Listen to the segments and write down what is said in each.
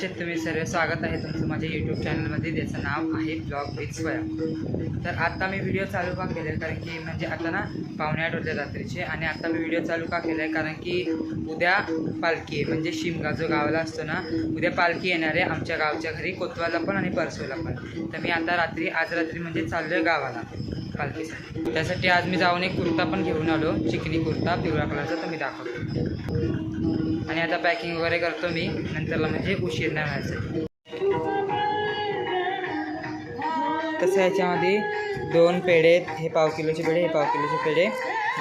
कसे तुम्ही सर्व, स्वागत आहे तुमचं माझ्या यूट्यूब चॅनलमध्ये, ज्याचं नाव आहे ब्लॉग विथ स्वयं. तर आता मी व्हिडिओ चालू का केले कारण की म्हणजे आता ना 7:45 वाजले रात्रीचे. आणि आता मी व्हिडिओ चालू का केला आहे कारण की उद्या पालखी आहे, म्हणजे शिमगा जो गावाला असतो ना, उद्या पालखी येणार आहे आमच्या गावच्या घरी, कोतवाला पण आणि परसोला पण. तर मी आता आज रात्री म्हणजे चाललो आहे गावाला पालखीसाठी. त्यासाठी आज मी जाऊन एक कुर्ता पण घेऊन आलो, चिकनी कुर्ता पिवळ्या कलरचा, तो मी दाखवतो. आणि आता पॅकिंग वगैरे करतो मी, नंतरला म्हणजे उशीर नाही व्हायचं. तसं याच्यामध्ये 2 पेढे, हे पाव किलोचे पेढे, हे पाव किलोचे पेढे,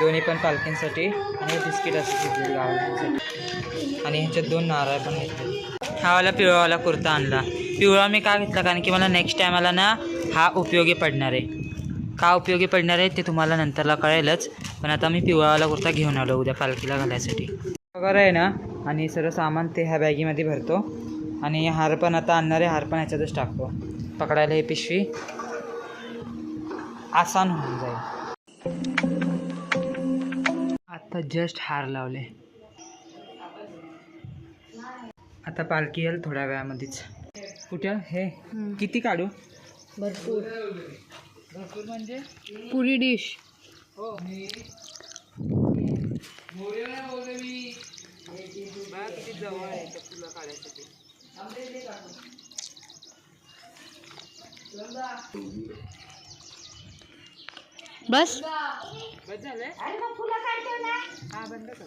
दोन्ही पण पालखींसाठी. आणि बिस्किट असं गावासाठी. आणि ह्याच्यात 2 नारळ पण घेतले. हावाला पिवळावाला कुर्ता आणला. पिवळा मी का घेतला कारण की मला नेक्स्ट टायमाला ना हा उपयोगी पडणार आहे. का उपयोगी पडणार आहे ते तुम्हाला नंतरला कळेलच. पण आता मी पिवळावाला कुर्ता घेऊन आलो उद्या पालखीला घालायसाठी वगैरे आहे ना. आणि सर्व सामान ते ह्या बॅगीमध्ये भरतो. आणि हार पण आता आणणारे हार पण ह्याच्यातच टाकतो. पकडायला ही पिशवी आसान होऊन जाईल. आता जस्ट हार लावले. आता पालखी येईल थोड्या वेळामध्येच. कुठं हे किती काढू? भरपूर भरपूर म्हणजे पुरी डिश. हो किती जवळ आहे त्या फुलं काढायसाठी. बस बस झालंय. हा बंद कर.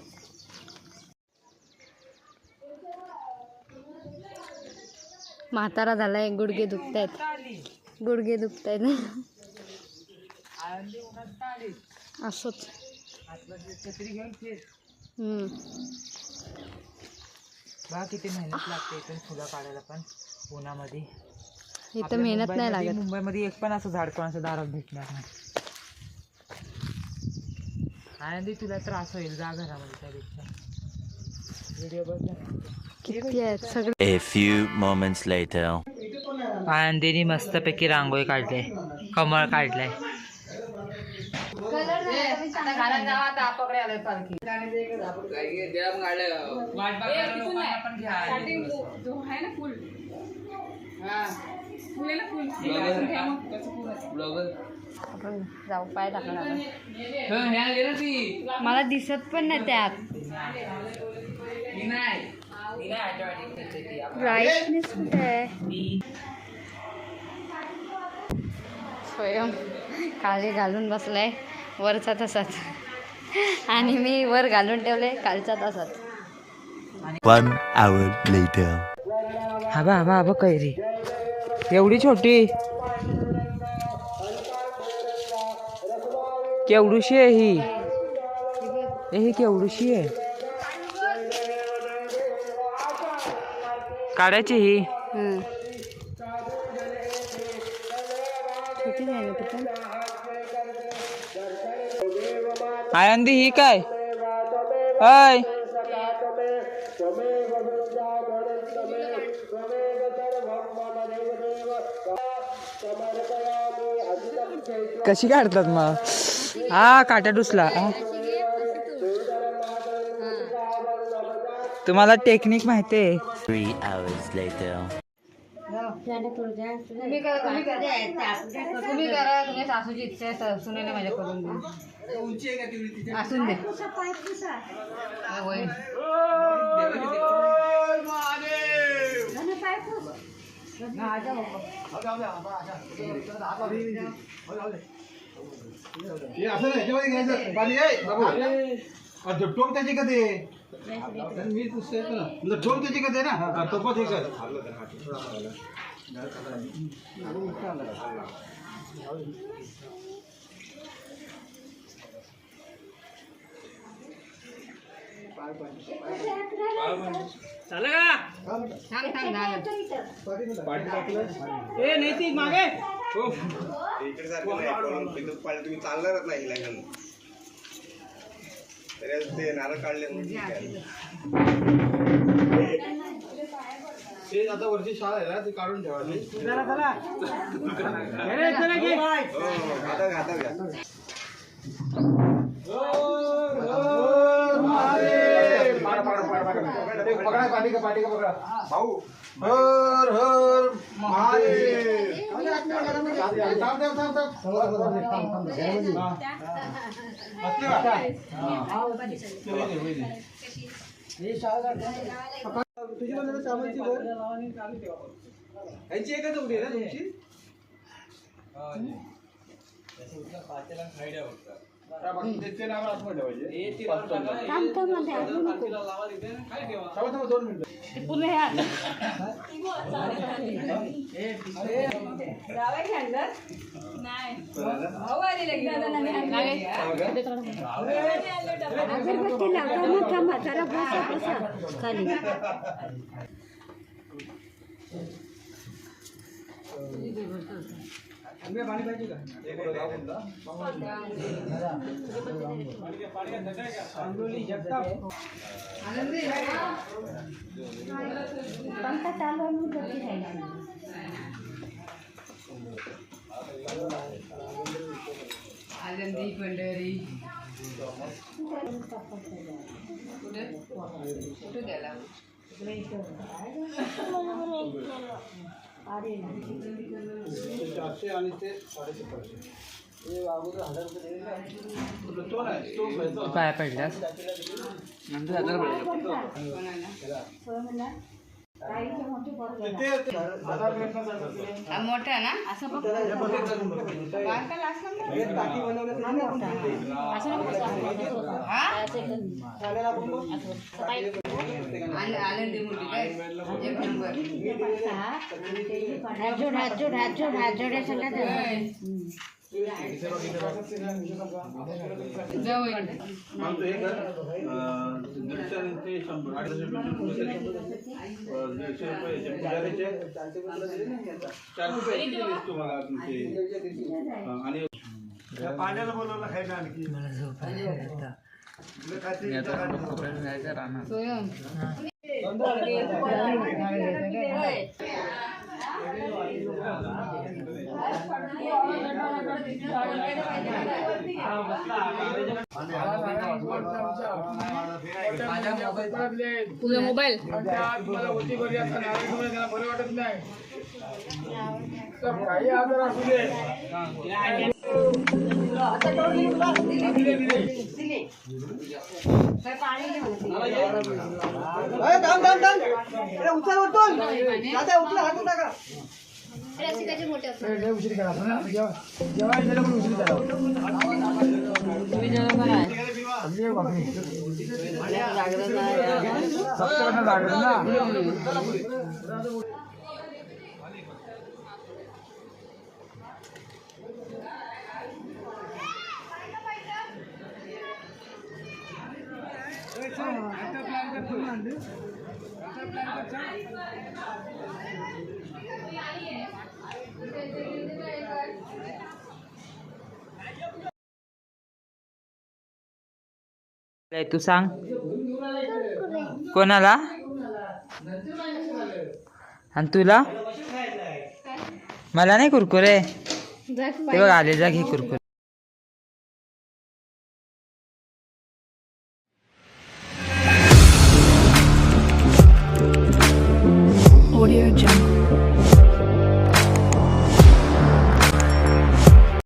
म्हातारा झालाय, गुडघे दुखतायत, गुडघे दुखतायत. असंच छत्री घेऊन फिर. बघा किती मेहनत लागते इथून फुलं काढायला पण उन्हामध्ये. इथं मेहनत नाही लागत. मुंबईमध्ये एक पण असं झाड कोणाच्या दारात भेटणार नाही. आनंदी तुला त्रास होईल, जा घरामध्ये त्यापेक्षा. व्हिडिओ बघ किती आहेत सगळे. A few moments later. आनंदीने मस्तपैकी रांगोळी काढले, कमळ काढलाय. आपण जाऊ, पाय टाकणार. मला दिसत पण नाही त्यात. ब्राईटनेस कुठे आहे? स्वयं खाली घालून बसलाय वरचा तसाच, आणि मी वर घालून ठेवले खालचा तसाच. 1 hour later. हबा हबा हबा कैरी एवढी छोटी, केवढूशी आहे ही. ही केवढूशी आहे. काढायची ही. छोटी आहे ना ती पण. आनंदी ही काय? हाय कशी काढतात मग? हा काटा डुसला. तुम्हाला टेक्निक माहिती आहे? 3 hours later. तुम्ही करा, तुम्ही सासूची इच्छा आहे, सुनेने माझ्या करून दे. असून दे. टोक त्याची कधी मी टोक त्याची कधी ना तो पण चालेल का? ए नाही ती मागे तुम्ही चालणारच नाही लागेल ते नारळ काढले. ते आता वरची शाळा आहे ना, ती काढून ठेवायची. पकडा पाठी का पकड़ा भाऊ हर हर महादेव तुझी मला सामानची वर यांची एकच उडी आहे ना तुमची त्याचे नाव आतमध्ये ठेवायचे 2 मिनिटं पाणी पाहिजे का आनंदी पंढरी कुठे गेला चारशे आणि ते 1,500 पाया पडल्यास नंतर 1000 मोठा ना असं बघ आनंदी मोठी काय 1 नंबर आमचं हे कर 150 आणि ते 100 800 150 पुजारीचे 400 दिलेस तुम्हाला तुमचे आणि पाण्याला बोलवलं खायला आणखी तुझा मोबाईल बरं वाटत नाही काही आजार असू दे उशीर करा जेव्हा उशीर करा तू सांग कोणाला आणि तुला मला नाही कुरकुरे ते बघ आले जा घे कुरकुरे